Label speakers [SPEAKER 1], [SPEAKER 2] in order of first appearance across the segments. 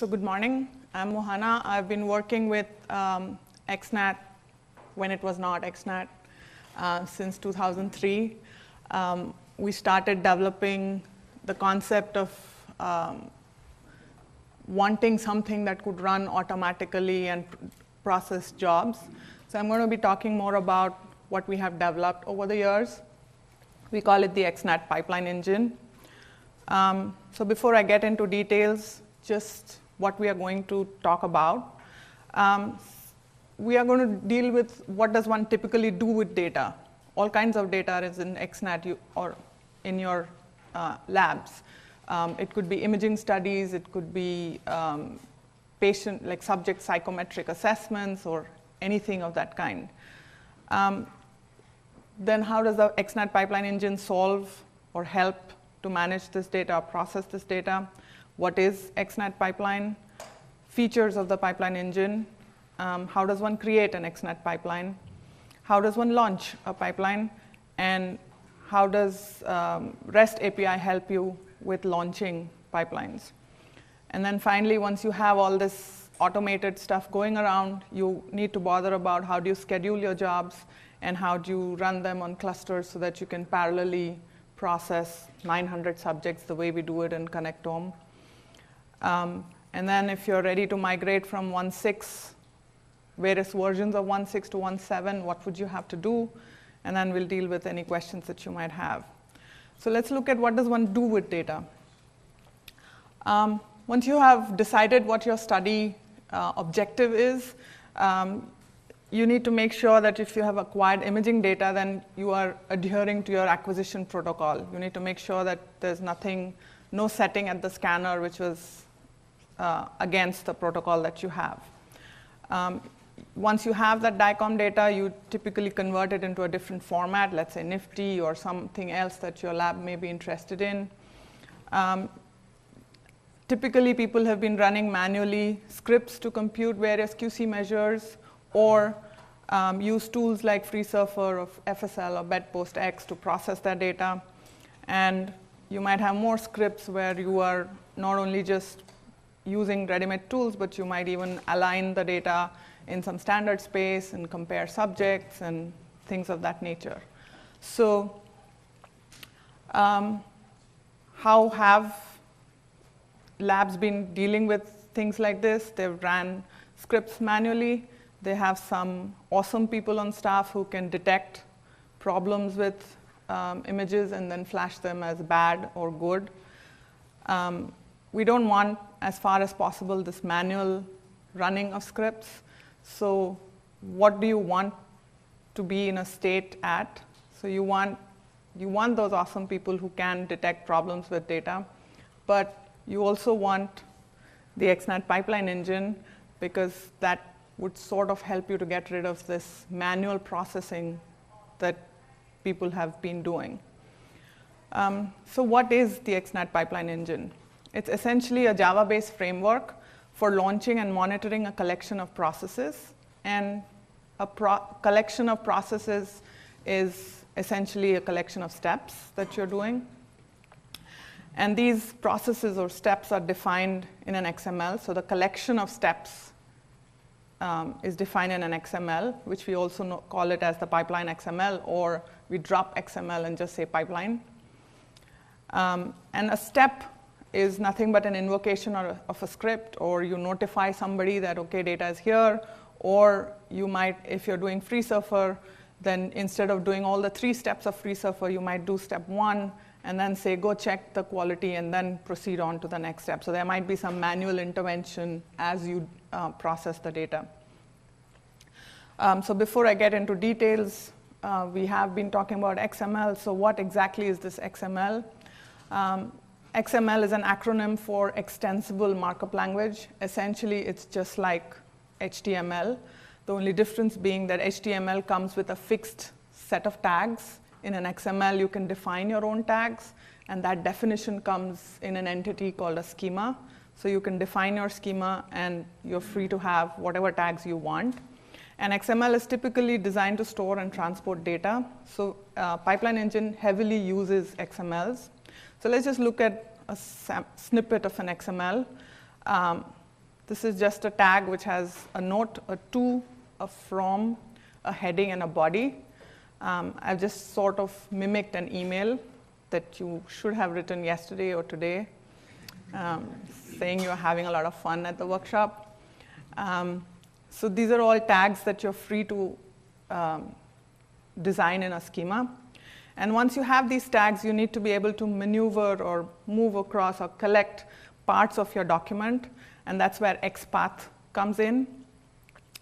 [SPEAKER 1] So good morning. I'm Mohana. I've been working with Xnat when it was not Xnat since 2003. We started developing the concept of wanting something that could run automatically and process jobs. So I'm going to be talking more about what we have developed over the years. We call it the Xnat pipeline engine. So before I get into details, just what we are going to talk about. We are going to deal with what does one typically do with data. All kinds of data is in Xnat or in your labs. It could be imaging studies, it could be patient, like subject psychometric assessments or anything of that kind. Then how does the Xnat pipeline engine solve or help to manage this data, or process this data? What is Xnat pipeline? Features of the pipeline engine. How does one create an Xnat pipeline? How does one launch a pipeline? And how does REST API help you with launching pipelines? And then finally, once you have all this automated stuff going around, you need to bother about how do you schedule your jobs and how do you run them on clusters so that you can parallelly process 900 subjects the way we do it in Connectome. And then if you're ready to migrate from 1.6, various versions of 1.6 to 1.7, what would you have to do? And then we'll deal with any questions that you might have. So let's look at what does one do with data. Once you have decided what your study objective is, you need to make sure that if you have acquired imaging data, then you are adhering to your acquisition protocol. You need to make sure that there's no setting at the scanner which was against the protocol that you have. Once you have that DICOM data, you typically convert it into a different format, let's say Nifty or something else that your lab may be interested in. Typically, people have been running manually scripts to compute various QC measures or use tools like FreeSurfer or FSL or BedPostX to process that data. And you might have more scripts where you are not only just using ready-made tools, but you might even align the data in some standard space and compare subjects and things of that nature. So how have labs been dealing with things like this? They've ran scripts manually. They have some awesome people on staff who can detect problems with images and then flash them as bad or good. We don't want, as far as possible, this manual running of scripts. So what do you want to be in a state at? So you want those awesome people who can detect problems with data, but you also want the Xnat pipeline engine because that would sort of help you to get rid of this manual processing that people have been doing. So what is the Xnat pipeline engine? It's essentially a Java-based framework for launching and monitoring a collection of processes. And a collection of processes is essentially a collection of steps that you're doing. And these processes or steps are defined in an XML. So the collection of steps is defined in an XML, which we also call it as the pipeline XML, or we drop XML and just say pipeline. And a step is nothing but an invocation of a script, or you notify somebody that, okay, data is here, or you might, if you're doing FreeSurfer, then instead of doing all the 3 steps of FreeSurfer, you might do step 1 and then say, go check the quality and then proceed on to the next step. So there might be some manual intervention as you process the data. So before I get into details, we have been talking about XML. So what exactly is this XML? XML is an acronym for Extensible Markup Language. Essentially, it's just like HTML. The only difference being that HTML comes with a fixed set of tags. In an XML, you can define your own tags, and that definition comes in an entity called a schema. So you can define your schema, and you're free to have whatever tags you want. And XML is typically designed to store and transport data. So Pipeline Engine heavily uses XMLs. So let's just look at a snippet of an XML. This is just a tag which has a note, a to, a from, a heading, and a body. I've just sort of mimicked an email that you should have written yesterday or today, saying you're having a lot of fun at the workshop. So these are all tags that you're free to design in a schema. And once you have these tags, you need to be able to maneuver or move across or collect parts of your document, and that's where XPath comes in.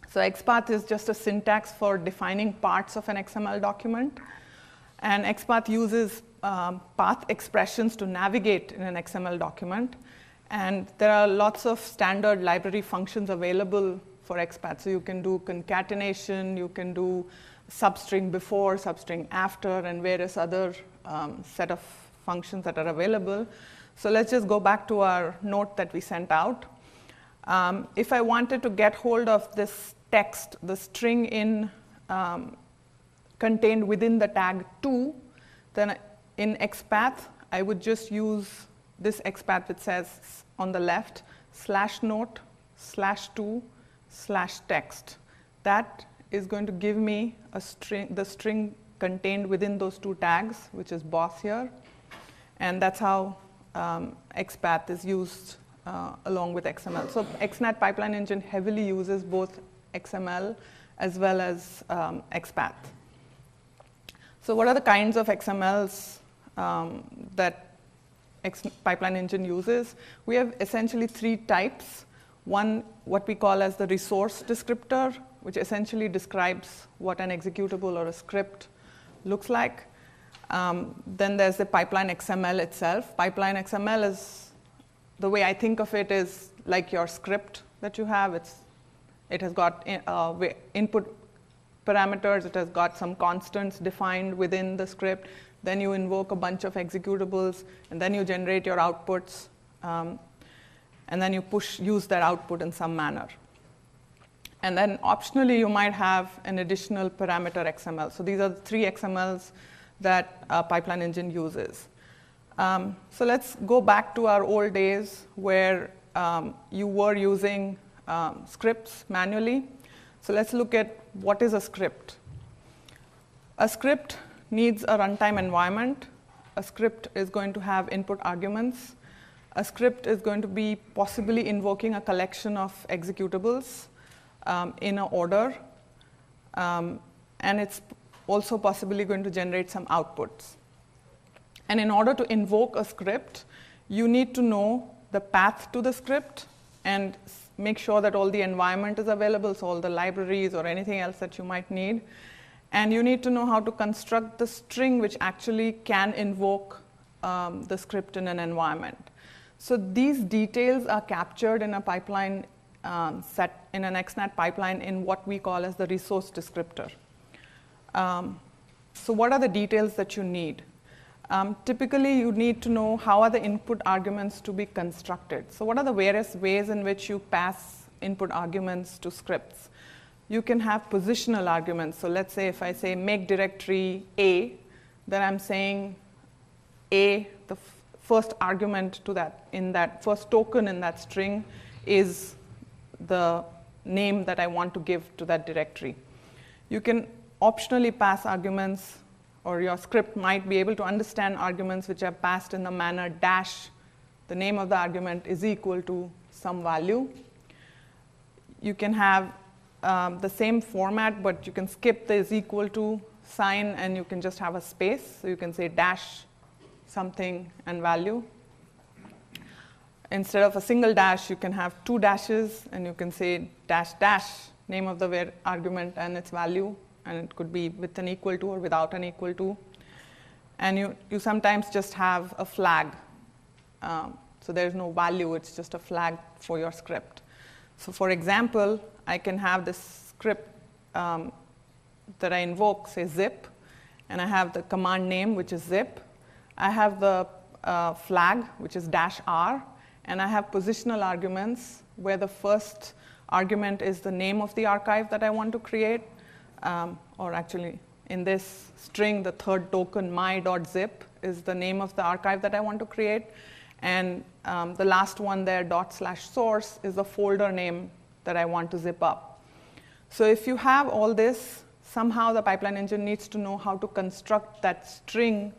[SPEAKER 1] So XPath is just a syntax for defining parts of an XML document, and XPath uses path expressions to navigate in an XML document, and there are lots of standard library functions available for XPath. So you can do concatenation, you can do substring before, substring after, and various other set of functions that are available. So let's just go back to our note that we sent out. If I wanted to get hold of this text, the string in contained within the tag to, then in XPath, I would just use this XPath which says on the left /note /to/text. That is going to give me a string, the string contained within those two tags, which is boss here. And that's how XPath is used along with XML. So Xnat pipeline engine heavily uses both XML as well as XPath. So what are the kinds of XMLs that pipeline engine uses? We have essentially three types. One, what we call as the resource descriptor, which essentially describes what an executable or a script looks like. Then there's the pipeline XML itself. Pipeline XML is, the way I think of it, is like your script that you have. It has got input parameters. It has got some constants defined within the script. Then you invoke a bunch of executables, and then you generate your outputs. And then you use that output in some manner. And then optionally, you might have an additional parameter XML. So these are the three XMLs that pipeline engine uses. So let's go back to our old days where you were using scripts manually. So let's look at what is a script. A script needs a runtime environment. A script is going to have input arguments. A script is going to be possibly invoking a collection of executables in an order. And it's also possibly going to generate some outputs. And in order to invoke a script, you need to know the path to the script and make sure that all the environment is available, so all the libraries or anything else that you might need. And you need to know how to construct the string which actually can invoke the script in an environment. So these details are captured in a pipeline set in an Xnat pipeline in what we call as the resource descriptor. So what are the details that you need? Typically, you need to know how are the input arguments to be constructed. So what are the various ways in which you pass input arguments to scripts? You can have positional arguments. So let's say if I say make directory A, then I'm saying A, the first argument to that, in that first token in that string is the name that I want to give to that directory. You can optionally pass arguments, or your script might be able to understand arguments which are passed in the manner dash, the name of the argument is equal to some value. You can have the same format, but you can skip the is equal to sign and you can just have a space. So you can say dash something and value. Instead of a single dash, you can have two dashes, and you can say dash dash, name of the argument and its value, and it could be with an equal to or without an equal to. And you sometimes just have a flag. So there's no value, it's just a flag for your script. So for example, I can have this script that I invoke, say zip, and I have the command name, which is zip. I have the flag, which is -r, and I have positional arguments where the first argument is the name of the archive that I want to create, or actually in this string, the third token, my.zip, is the name of the archive that I want to create. And the last one there, /source, is the folder name that I want to zip up. So if you have all this, somehow the pipeline engine needs to know how to construct that string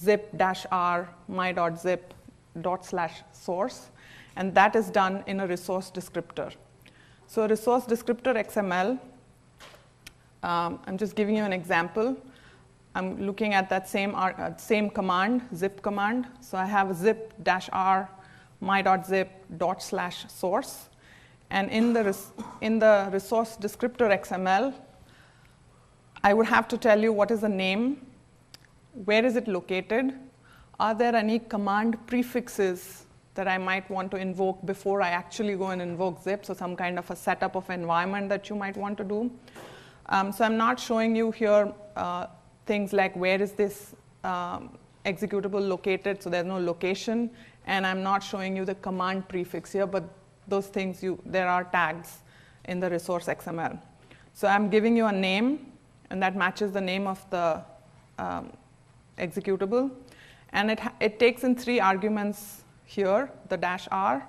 [SPEAKER 1] zip-r my.zip /source, and that is done in a resource descriptor. So resource descriptor XML, I'm just giving you an example. I'm looking at that same command, zip command. So I have zip-r my.zip /source. And in the resource descriptor XML, I would have to tell you what is the name, where is it located, are there any command prefixes that I might want to invoke before I actually go and invoke zip, so some kind of a setup of environment that you might want to do. So I'm not showing you here things like where is this executable located, so there's no location, and I'm not showing you the command prefix here, but those things, there are tags in the resource XML. So I'm giving you a name, and that matches the name of the executable. And it takes in 3 arguments here, the -r,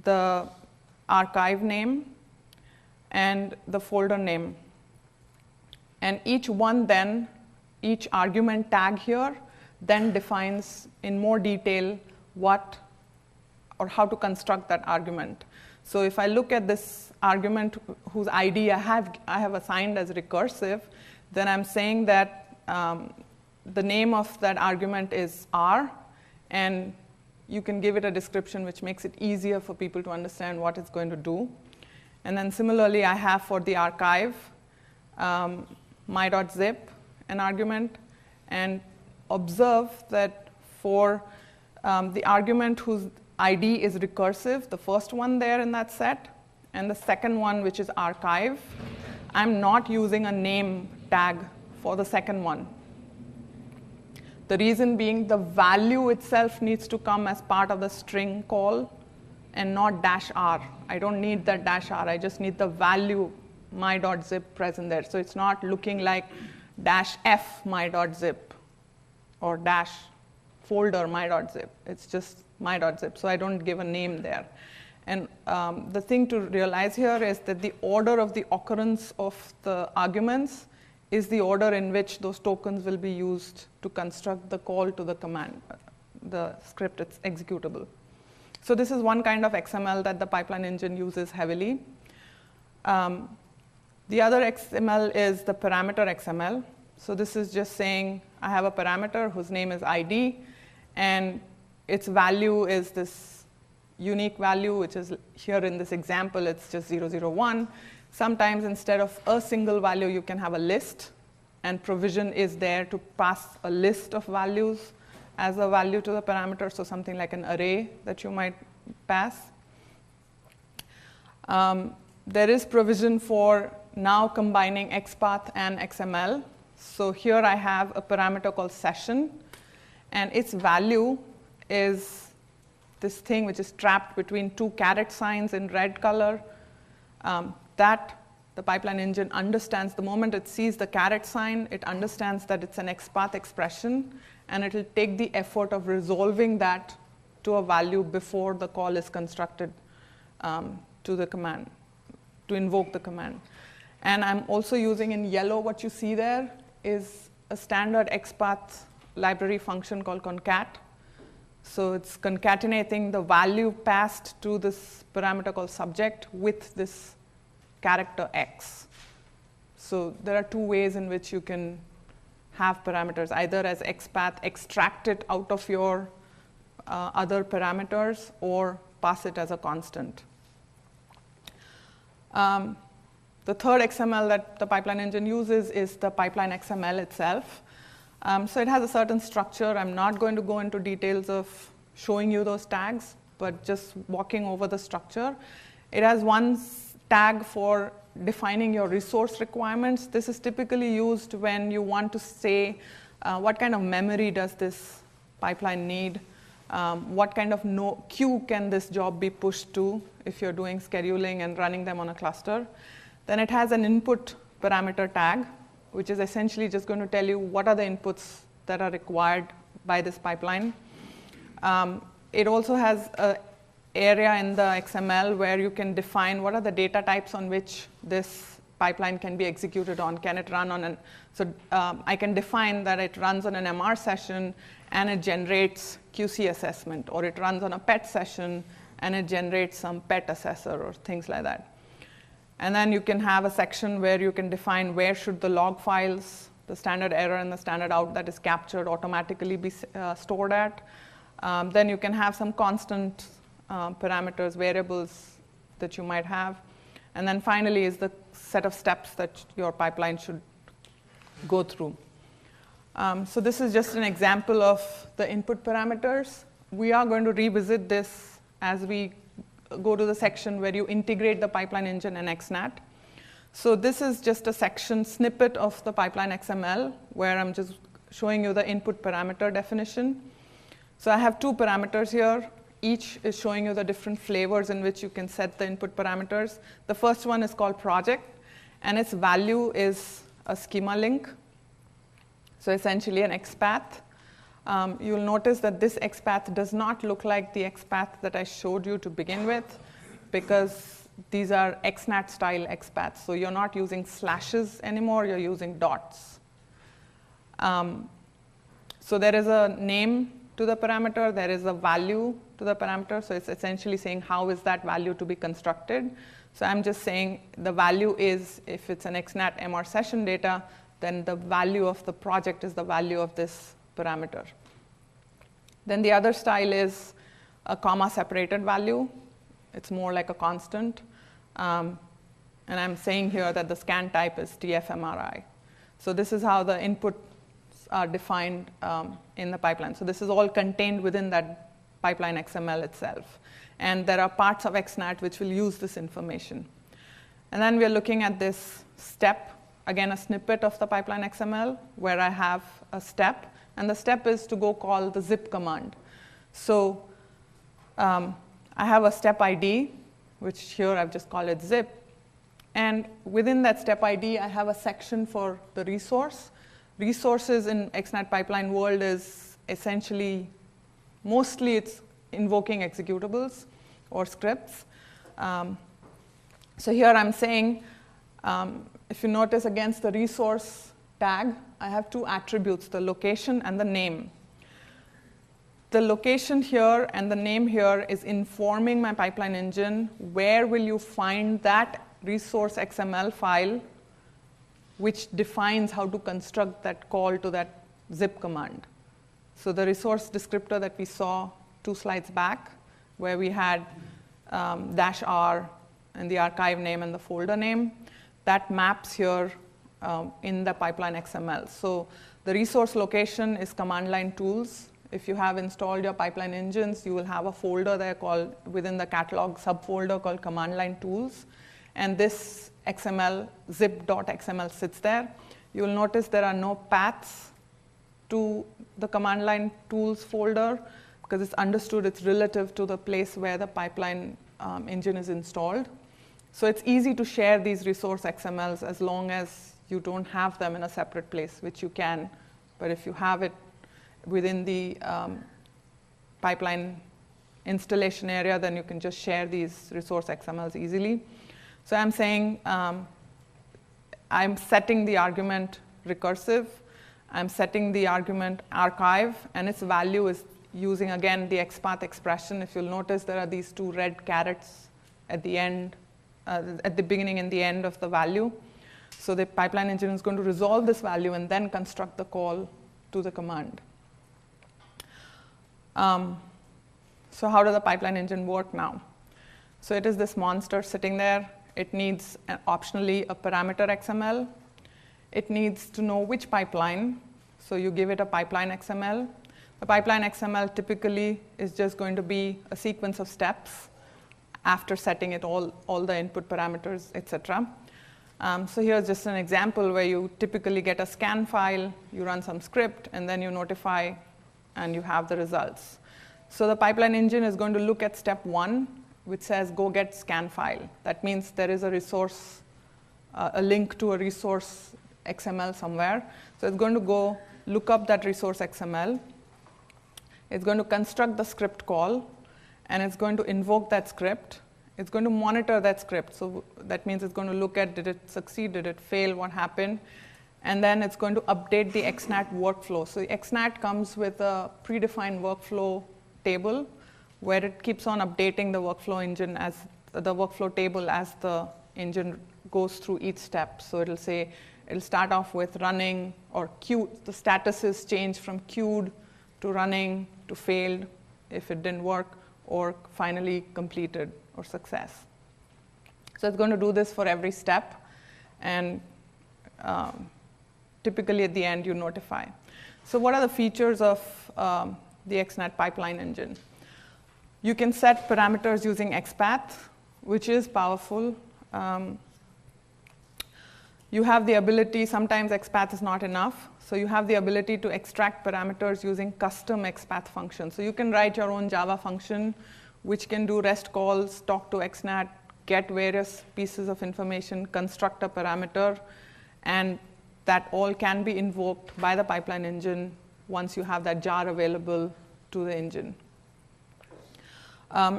[SPEAKER 1] the archive name, and the folder name. And each argument tag here then defines in more detail what or how to construct that argument. So if I look at this argument whose ID I have assigned as recursive, then I'm saying that the name of that argument is R, and you can give it a description which makes it easier for people to understand what it's going to do. And then similarly, I have for the archive my.zip an argument, and observe that for the argument whose ID is recursive, the first one there in that set, and the second one, which is archive, I'm not using a name tag for the second one. The reason being the value itself needs to come as part of the string call and not -r. I don't need that -r, I just need the value my.zip present there. So it's not looking like -f my.zip or -folder my.zip. It's just my.zip, so I don't give a name there. And the thing to realize here is that the order of the occurrence of the arguments is the order in which those tokens will be used to construct the call to the command, the script it's executable. So this is one kind of XML that the pipeline engine uses heavily. The other XML is the parameter XML. So this is just saying I have a parameter whose name is ID, and its value is this unique value, which is here in this example, it's just 001. Sometimes instead of a single value, you can have a list, and provision is there to pass a list of values as a value to the parameter, so something like an array that you might pass. There is provision for now combining XPath and XML. So here I have a parameter called session, and its value is this thing which is trapped between 2 caret signs in red color. That the pipeline engine understands the moment it sees the caret sign, it understands that it's an XPath expression, and it will take the effort of resolving that to a value before the call is constructed to the command, to invoke the command. And I'm also using in yellow, what you see there is a standard XPath library function called concat. So it's concatenating the value passed to this parameter called subject with this character X. So there are 2 ways in which you can have parameters, either as XPath, extract it out of your other parameters, or pass it as a constant. The third XML that the pipeline engine uses is the pipeline XML itself. So it has a certain structure. I'm not going to go into details of showing you those tags, but just walking over the structure. It has one tag for defining your resource requirements. This is typically used when you want to say what kind of memory does this pipeline need, what kind of queue can this job be pushed to if you're doing scheduling and running them on a cluster. Then it has an input parameter tag, which is essentially just going to tell you what are the inputs that are required by this pipeline. it also has an area in the XML where you can define what are the data types on which this pipeline can be executed on. Can it run on I can define that it runs on an MR session and it generates QC assessment, or it runs on a PET session and it generates some PET assessor or things like that. And then you can have a section where you can define where should the log files, the standard error and the standard out that is captured, automatically be stored at. Then you can have some constant parameters, variables that you might have. And then finally is the set of steps that your pipeline should go through. So this is just an example of the input parameters. We are going to revisit this as we go to the section where you integrate the pipeline engine and Xnat. So this is just a section snippet of the pipeline XML where I'm just showing you the input parameter definition. So I have two parameters here. Each is showing you the different flavors in which you can set the input parameters. The first one is called project, and its value is a schema link. So essentially an XPath. You'll notice that this XPath does not look like the XPath that I showed you to begin with, because these are Xnat style XPaths. So you're not using slashes anymore, you're using dots. So there is a name to the parameter, there is a value to the parameter. So it's essentially saying how is that value to be constructed. So I'm just saying the value is, if it's an Xnat MR session data, then the value of the project is the value of this parameter. Then the other style is a comma separated value. It's more like a constant. And I'm saying here that the scan type is TF-MRI. So this is how the inputs are defined in the pipeline. So this is all contained within that pipeline XML itself. And there are parts of Xnat which will use this information. And then we're looking at this step, again a snippet of the pipeline XML where I have a step. And the step is to go call the zip command. So I have a step ID, which here I've just called it zip. And within that step ID, I have a section for the resource. Resources in Xnat pipeline world is essentially, mostly it's invoking executables or scripts. So here I'm saying, if you notice against the resource tag, I have two attributes, the location and the name. The location here and the name here is informing my pipeline engine where will you find that resource XML file which defines how to construct that call to that zip command. So the resource descriptor that we saw 2 slides back, where we had -r and the archive name and the folder name, that maps here in the pipeline XML. So the resource location is command line tools. If you have installed your pipeline engines, you will have a folder there called, within the catalog subfolder called command line tools. And this XML, zip.xml sits there. You will notice there are no paths to the command line tools folder because it's understood it's relative to the place where the pipeline engine is installed. So it's easy to share these resource XMLs as long as you don't have them in a separate place, which you can. But if you have it within the pipeline installation area, then you can just share these resource XMLs easily. So I'm saying I'm setting the argument recursive. I'm setting the argument archive, and its value is using, again, the XPath expression. If you'll notice, there are these 2 red carets at the end, at the beginning and the end of the value. So the pipeline engine is going to resolve this value and then construct the call to the command. So how does the pipeline engine work now? So it is this monster sitting there. It needs, optionally, a parameter XML. It needs to know which pipeline. So you give it a pipeline XML. The pipeline XML typically is just going to be a sequence of steps after setting it all the input parameters, etc. So here's just an example where you typically get a scan file, you run some script, and then you notify, and you have the results. So the pipeline engine is going to look at step 1, which says go get scan file. That means there is a resource, a link to a resource XML somewhere. So it's going to go look up that resource XML. It's going to construct the script call, and it's going to invoke that script. It's going to monitor that script. So that means it's going to look at, did it succeed, did it fail, what happened? And then it's going to update the Xnat workflow. So Xnat comes with a predefined workflow table where it keeps on updating the workflow engine as the workflow table as the engine goes through each step. So it'll say, it'll start off with running or queued. The status is changed from queued to running to failed if it didn't work, or finally completed or success. So it's going to do this for every step, and typically at the end you notify. So what are the features of the Xnat pipeline engine? You can set parameters using XPath, which is powerful. You have the ability, sometimes XPath is not enough, so you have the ability to extract parameters using custom XPath functions. So you can write your own Java function which can do REST calls, talk to Xnat, get various pieces of information, construct a parameter, and that all can be invoked by the pipeline engine once you have that jar available to the engine.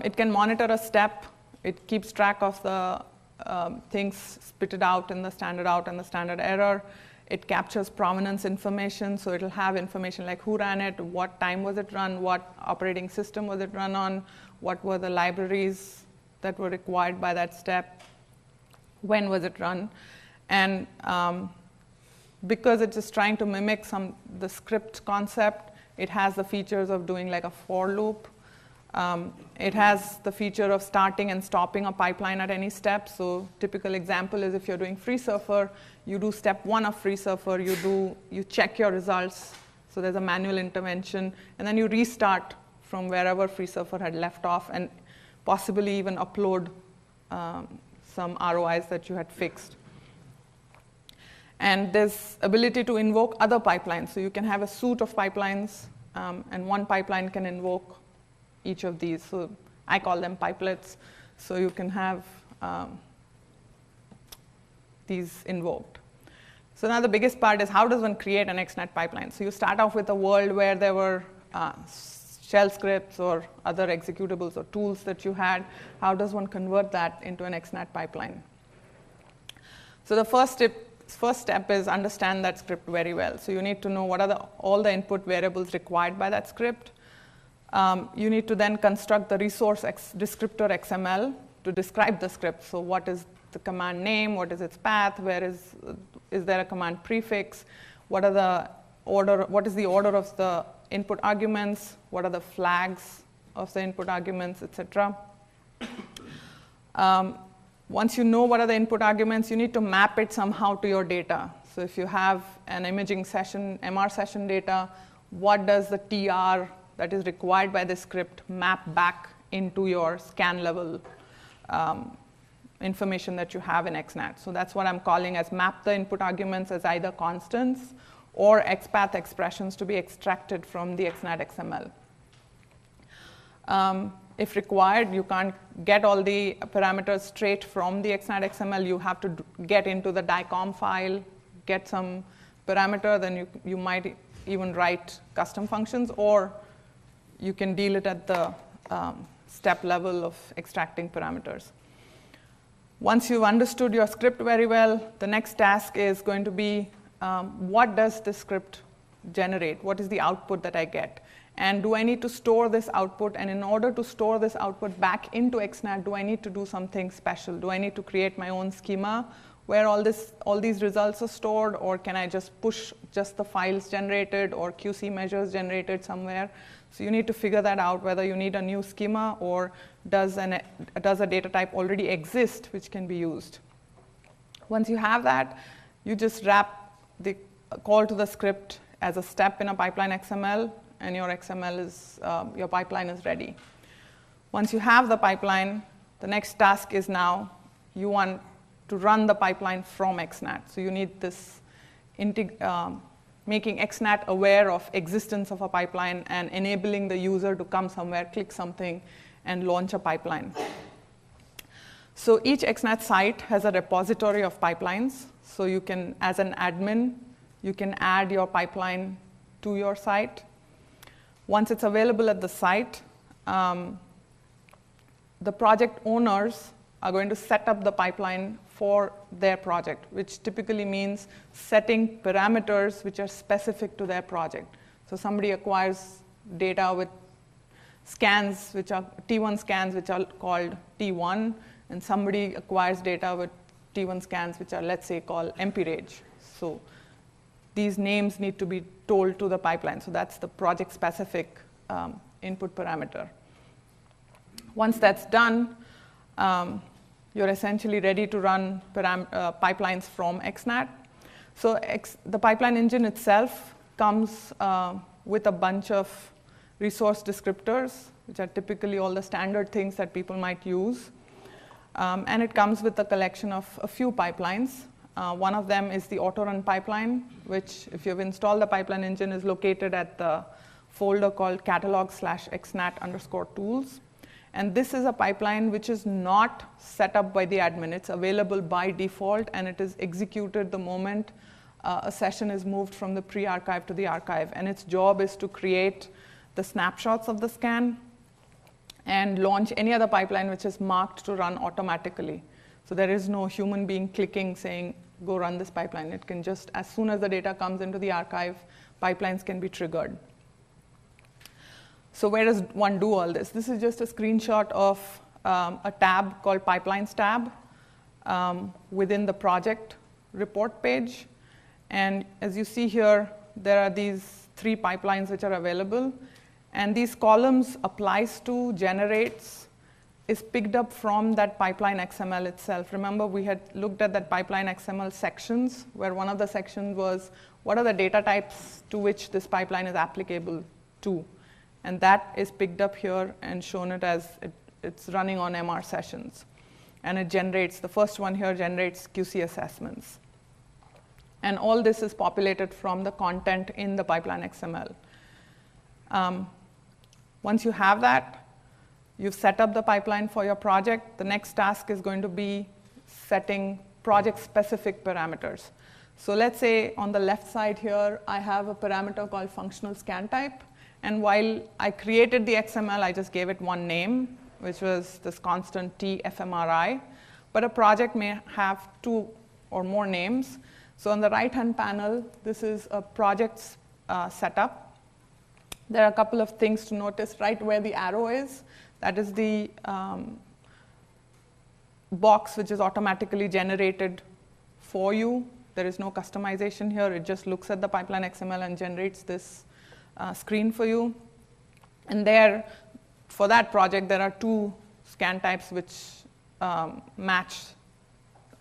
[SPEAKER 1] It can monitor a step. It keeps track of the things spitted out in the standard out and the standard error. It captures provenance information, so it'll have information like who ran it, what time was it run, what operating system was it run on, what were the libraries that were required by that step, when was it run. And because it's just trying to mimic the script concept, it has the features of doing like a for loop. It has the feature of starting and stopping a pipeline at any step. So typical example is if you're doing FreeSurfer, you do step 1 of FreeSurfer, you check your results. So there's a manual intervention, and then you restart from wherever FreeSurfer had left off, and possibly even upload some ROIs that you had fixed. And there's ability to invoke other pipelines. So you can have a suite of pipelines, and one pipeline can invoke each of these. So I call them pipelets. So you can have these invoked. So now the biggest part is how does one create an Xnat pipeline? So you start off with a world where there were shell scripts or other executables or tools that you had. How does one convert that into an Xnat pipeline? So the first step is understand that script very well. So you need to know what are all the input variables required by that script. You need to then construct the resource descriptor XML to describe the script. So what is the command name? What is its path? Is there a command prefix? What is the order of the input arguments? What are the flags of the input arguments, etc.? Once you know what are the input arguments, you need to map it somehow to your data. So if you have an imaging session, MR session data, what does the TR that is required by the script map back into your scan level information that you have in Xnat? So that's what I'm calling as map the input arguments as either constants or XPath expressions to be extracted from the Xnat XML. If required, you can't get all the parameters straight from the Xnat XML. You have to get into the DICOM file, get some parameter, then you might even write custom functions, or you can deal it at the step level of extracting parameters. Once you've understood your script very well, the next task is going to be what does this script generate? What is the output that I get? And do I need to store this output? And in order to store this output back into Xnat, do I need to do something special? Do I need to create my own schema where all these results are stored, or can I just push just the files generated or QC measures generated somewhere? So you need to figure that out, whether you need a new schema or does a data type already exist which can be used. Once you have that, you just wrap the call to the script as a step in a pipeline XML, and your your pipeline is ready. Once you have the pipeline, the next task is now you want to run the pipeline from Xnat. So you need this making Xnat aware of existence of a pipeline and enabling the user to come somewhere, click something, and launch a pipeline. So each Xnat site has a repository of pipelines. So you can, as an admin, you can add your pipeline to your site. Once it's available at the site, the project owners are going to set up the pipeline for their project, which typically means setting parameters which are specific to their project. So somebody acquires data with scans, which are T1 scans, which are called T1, and somebody acquires data with T1 scans, which are, let's say, called MP-Rage. So these names need to be told to the pipeline. So that's the project-specific input parameter. Once that's done, you're essentially ready to run pipelines from Xnat. So the pipeline engine itself comes with a bunch of resource descriptors, which are typically all the standard things that people might use. And it comes with a collection of a few pipelines. One of them is the auto-run pipeline, which, if you've installed the pipeline engine, is located at the folder called catalog/xnat_tools. And this is a pipeline which is not set up by the admin. It's available by default, and it is executed the moment a session is moved from the pre-archive to the archive. And its job is to create the snapshots of the scan and launch any other pipeline which is marked to run automatically. So there is no human being clicking saying, go run this pipeline. It can just, as soon as the data comes into the archive, pipelines can be triggered. So where does one do all this? This is just a screenshot of a tab called Pipelines tab within the project report page. And as you see here, there are these 3 pipelines which are available. And these columns applies to, generates, is picked up from that pipeline XML itself. Remember, we had looked at that pipeline XML sections, where one of the sections was, what are the data types to which this pipeline is applicable to? And that is picked up here and shown it as it's running on MR sessions. And it generates, the first one here generates QC assessments. And all this is populated from the content in the pipeline XML. Once you have that, you've set up the pipeline for your project. The next task is going to be setting project-specific parameters. So let's say on the left side here, I have a parameter called functional scan type. And while I created the XML, I just gave it one name, which was this constant tfmri. But a project may have 2 or more names. So on the right-hand panel, this is a project's setup. There are a couple of things to notice right where the arrow is. That is the box which is automatically generated for you. There is no customization here. It just looks at the pipeline XML and generates this screen for you. And there, for that project, there are 2 scan types which match,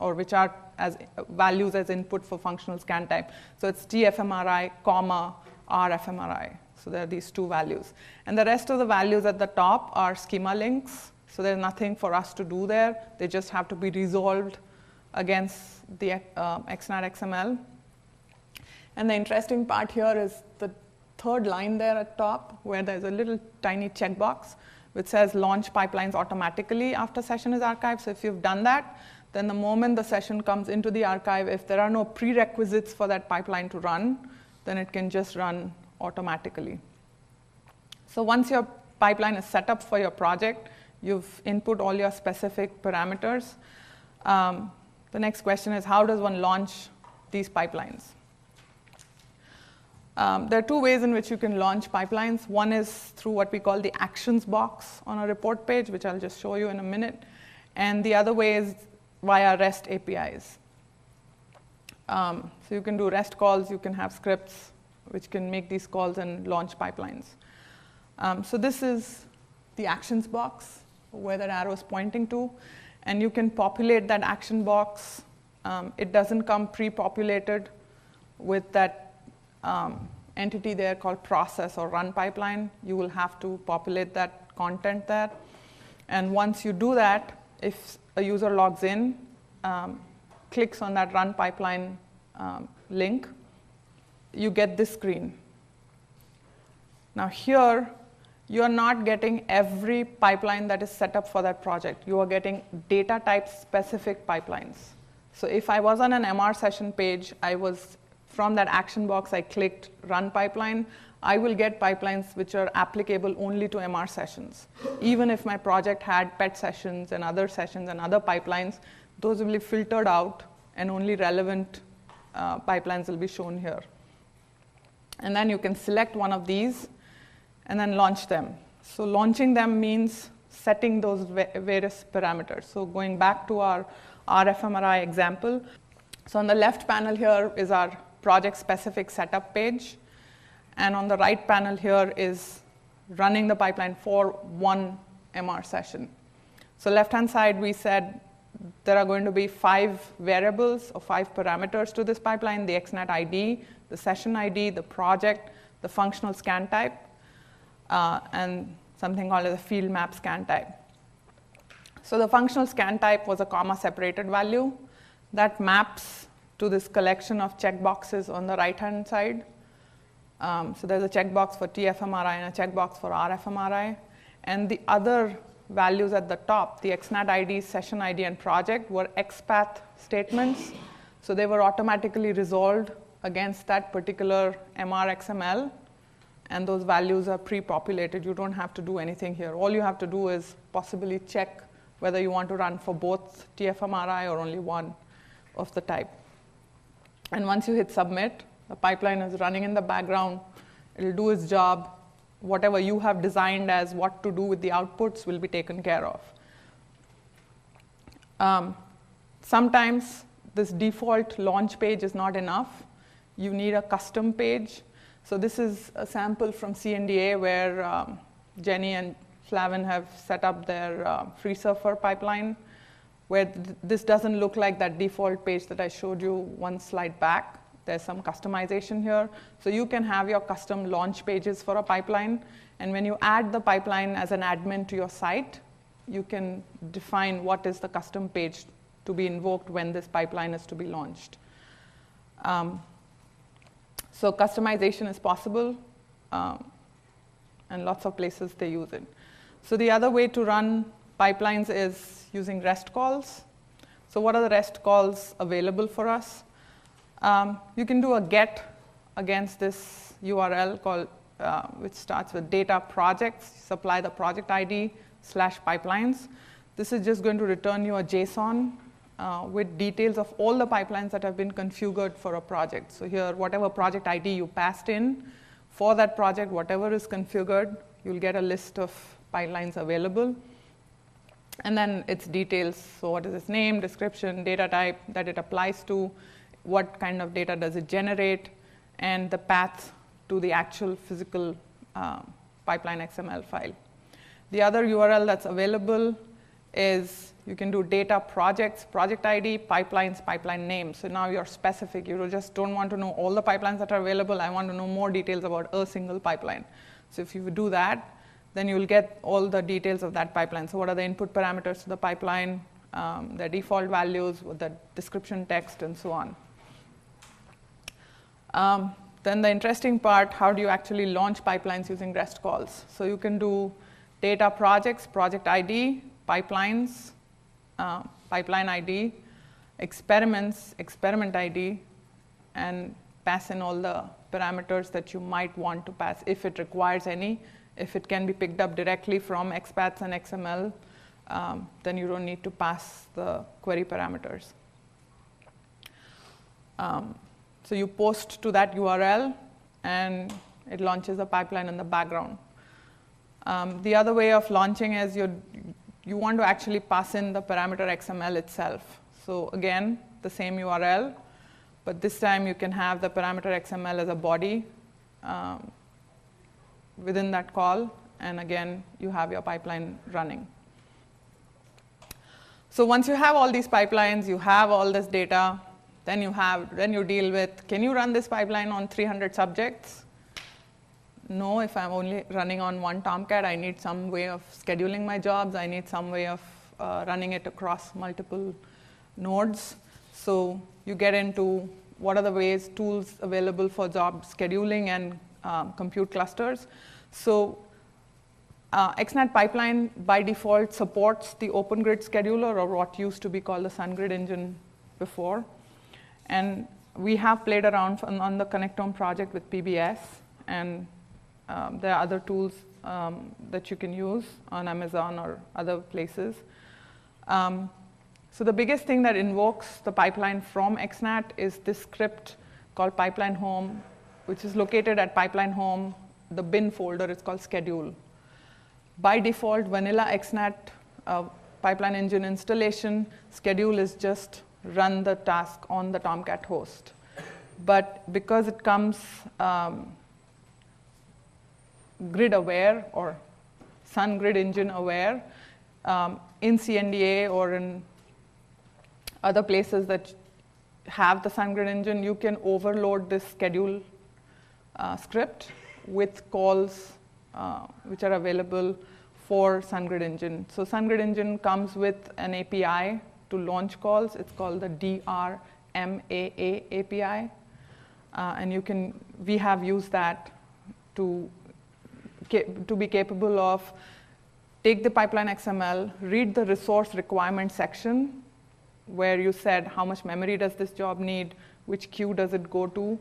[SPEAKER 1] or which are as values as input for functional scan type. So it's tfmri, comma, rfmri. So there are these 2 values. And the rest of the values at the top are schema links. So there's nothing for us to do there. They just have to be resolved against the Xnat XML. And the interesting part here is the 3rd line there at top, where there's a little tiny checkbox which says launch pipelines automatically after session is archived. So if you've done that, then the moment the session comes into the archive, if there are no prerequisites for that pipeline to run, then it can just run automatically. So once your pipeline is set up for your project, you've input all your specific parameters. The next question is, how does one launch these pipelines? There are 2 ways in which you can launch pipelines. One is through what we call the actions box on a report page, which I'll just show you in a minute. And the other way is via REST APIs. So you can do REST calls, you can have scripts which can make these calls and launch pipelines. So this is the actions box, where that arrow is pointing to. And you can populate that action box. It doesn't come pre-populated with that entity there called process or run pipeline. You will have to populate that content there. And once you do that, if a user logs in, clicks on that run pipeline link, you get this screen. Now here, you are not getting every pipeline that is set up for that project. You are getting data type specific pipelines. So if I was on an MR session page, I was from that action box, I clicked run pipeline, I will get pipelines which are applicable only to MR sessions. Even if my project had PET sessions and other pipelines, those will be filtered out and only relevant pipelines will be shown here. And then you can select one of these and then launch them. So launching them means setting those various parameters. So going back to our RFMRI example, so on the left panel here is our project-specific setup page. And on the right panel here is running the pipeline for one MR session. So left-hand side, we said there are going to be 5 variables or 5 parameters to this pipeline: the Xnat ID, the session ID, the project, the functional scan type, and something called as a field map scan type. So the functional scan type was a comma-separated value that maps to this collection of checkboxes on the right-hand side. So there's a checkbox for TFMRI and a checkbox for RFMRI. And the other values at the top, the Xnat ID, session ID, and project, were XPath statements. So they were automatically resolved against that particular MR XML. And those values are pre-populated. You don't have to do anything here. All you have to do is possibly check whether you want to run for both TFMRI or only one of the type. And once you hit submit, the pipeline is running in the background. It'll do its job. Whatever you have designed as what to do with the outputs will be taken care of. Sometimes this default launch page is not enough. You need a custom page. So this is a sample from CNDA where Jenny and Flavin have set up their FreeSurfer pipeline, where this doesn't look like that default page that I showed you one slide back. There's some customization here. So you can have your custom launch pages for a pipeline. And when you add the pipeline as an admin to your site, you can define what is the custom page to be invoked when this pipeline is to be launched. So customization is possible, and lots of places they use it. So the other way to run pipelines is using REST calls. So what are the REST calls available for us? You can do a get against this URL called, which starts with data projects, supply the project ID /pipelines. This is just going to return you a JSON with details of all the pipelines that have been configured for a project. So here, whatever project ID you passed in for that project, whatever is configured, you'll get a list of pipelines available. And then its details, so what is its name, description, data type that it applies to, what kind of data does it generate, and the path to the actual physical pipeline XML file. The other URL that's available is you can do data projects, project ID, pipelines, pipeline name. So now you're specific. You just don't want to know all the pipelines that are available. I want to know more details about a single pipeline. So if you do that, then you'll get all the details of that pipeline. So what are the input parameters to the pipeline, their default values, with the description text, and so on. Then the interesting part, how do you actually launch pipelines using REST calls? So you can do data projects, project ID, pipelines, pipeline ID, experiments, experiment ID, and pass in all the parameters that you might want to pass if it requires any. If it can be picked up directly from XPaths and XML, then you don't need to pass the query parameters. So you post to that URL, and it launches a pipeline in the background. The other way of launching is you want to actually pass in the parameter XML itself. So again, the same URL, but this time you can have the parameter XML as a body within that call, and again, you have your pipeline running. So once you have all these pipelines, you have all this data, then you deal with, can you run this pipeline on 300 subjects? No, if I'm only running on one Tomcat, I need some way of scheduling my jobs. I need some way of running it across multiple nodes. So you get into what are the tools available for job scheduling and compute clusters. So Xnat Pipeline, by default, supports the Open Grid scheduler, or what used to be called the SunGrid engine before. And We have played around on the Connectome project with PBS, and there are other tools that you can use on Amazon or other places. So the biggest thing that invokes the pipeline from Xnat is this script called pipeline home, which is located at pipeline home. The bin folder is called schedule. By default, vanilla Xnat pipeline engine installation, schedule is just run the task on the Tomcat host. But because it comes grid aware or Sun Grid Engine aware, in CNDA or in other places that have the Sun Grid Engine, you can overload this schedule script with calls which are available for Sun Grid Engine. So Sun Grid Engine comes with an API to launch calls. It's called the DRMAA API. And we have used that to be capable of take the pipeline XML, read the resource requirement section where you said how much memory does this job need, which queue does it go to,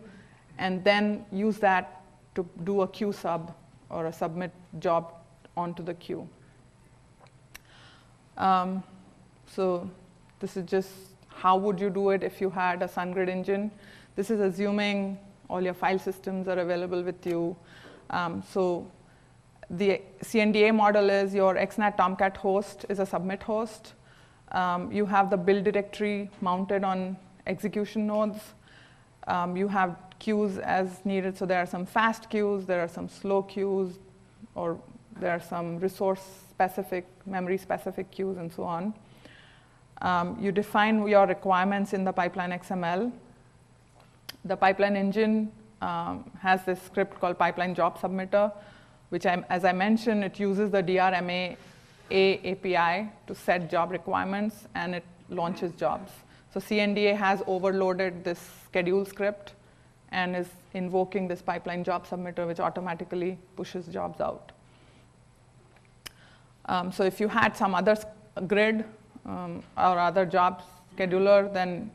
[SPEAKER 1] and then use that to do a queue sub or a submit job onto the queue. So this is just how would you do it if you had a Sun Grid engine. This is assuming all your file systems are available with you. So the CNDA model is your Xnat Tomcat host is a submit host. You have the build directory mounted on execution nodes. You have queues as needed. So there are some fast queues, there are some slow queues, or there are some resource-specific, memory-specific queues, and so on. You define your requirements in the pipeline XML. The pipeline engine has this script called pipeline job submitter, which, as I mentioned, it uses the DRMA API to set job requirements, and it launches jobs. So CNDA has overloaded this schedule script and is invoking this pipeline job submitter, which automatically pushes jobs out. So if you had some other grid or other job scheduler, then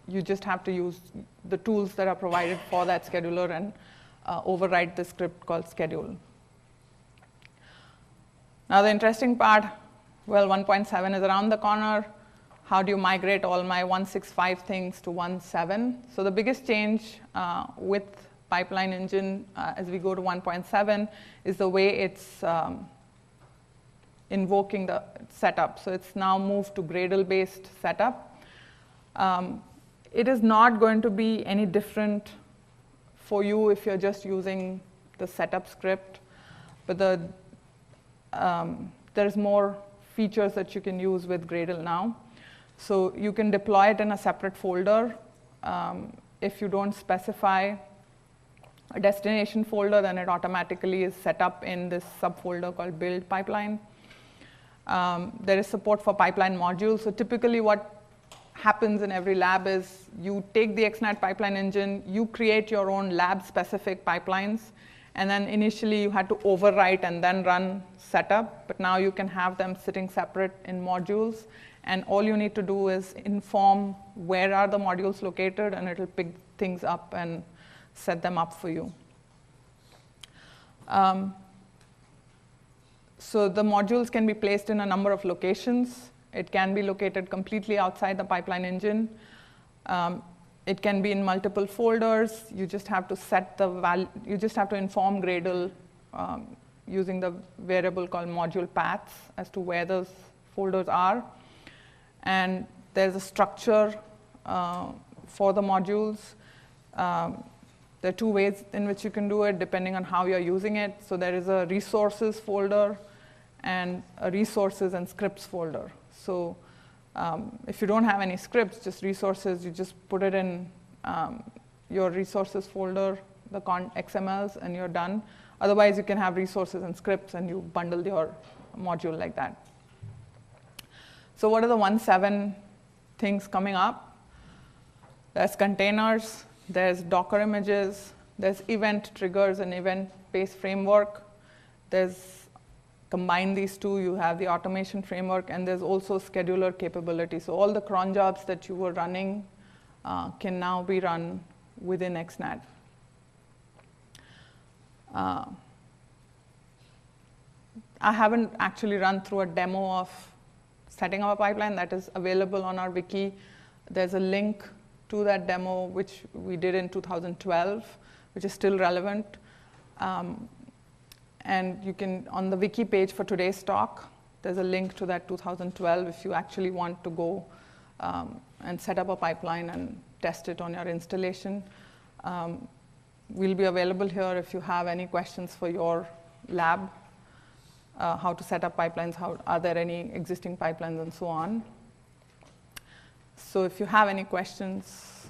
[SPEAKER 1] you just have to use the tools that are provided for that scheduler and override the script called schedule. Now the interesting part, well, 1.7 is around the corner. How do you migrate all my 1.6.5 things to 1.7? So the biggest change with pipeline engine as we go to 1.7 is the way it's invoking the setup. So it's now moved to Gradle-based setup. It is not going to be any different for you if you're just using the setup script, but there's more features that you can use with Gradle now. So you can deploy it in a separate folder. If you don't specify a destination folder, then it automatically is set up in this subfolder called build pipeline. There is support for pipeline modules. So typically what happens in every lab is you take the Xnat pipeline engine, you create your own lab-specific pipelines, and then initially you had to overwrite and then run setup, but now you can have them sitting separate in modules, and all you need to do is inform where are the modules located, and it'll pick things up and set them up for you. So the modules can be placed in a number of locations. It can be located completely outside the pipeline engine. It can be in multiple folders. You just have to set the value. You just have to inform Gradle using the variable called module paths as to where those folders are. And there's a structure for the modules. There are two ways in which you can do it depending on how you're using it. So there is a resources folder and a resources and scripts folder. So if you don't have any scripts, just resources, you just put it in your resources folder, the XMLs, and you're done. Otherwise, you can have resources and scripts, and you bundle your module like that. So what are the 1.7 things coming up? There's containers, there's Docker images, there's event triggers and event-based framework. Combine these two, you have the automation framework, and there's also scheduler capability. So all the cron jobs that you were running can now be run within Xnat. I haven't actually run through a demo of setting up a pipeline. That is available on our wiki. There's a link to that demo, which we did in 2012, which is still relevant. And you can, on the wiki page for today's talk, there's a link to that 2012 if you actually want to go and set up a pipeline and test it on your installation. We'll be available here if you have any questions for your lab, how to set up pipelines, are there any existing pipelines, and so on. So if you have any questions,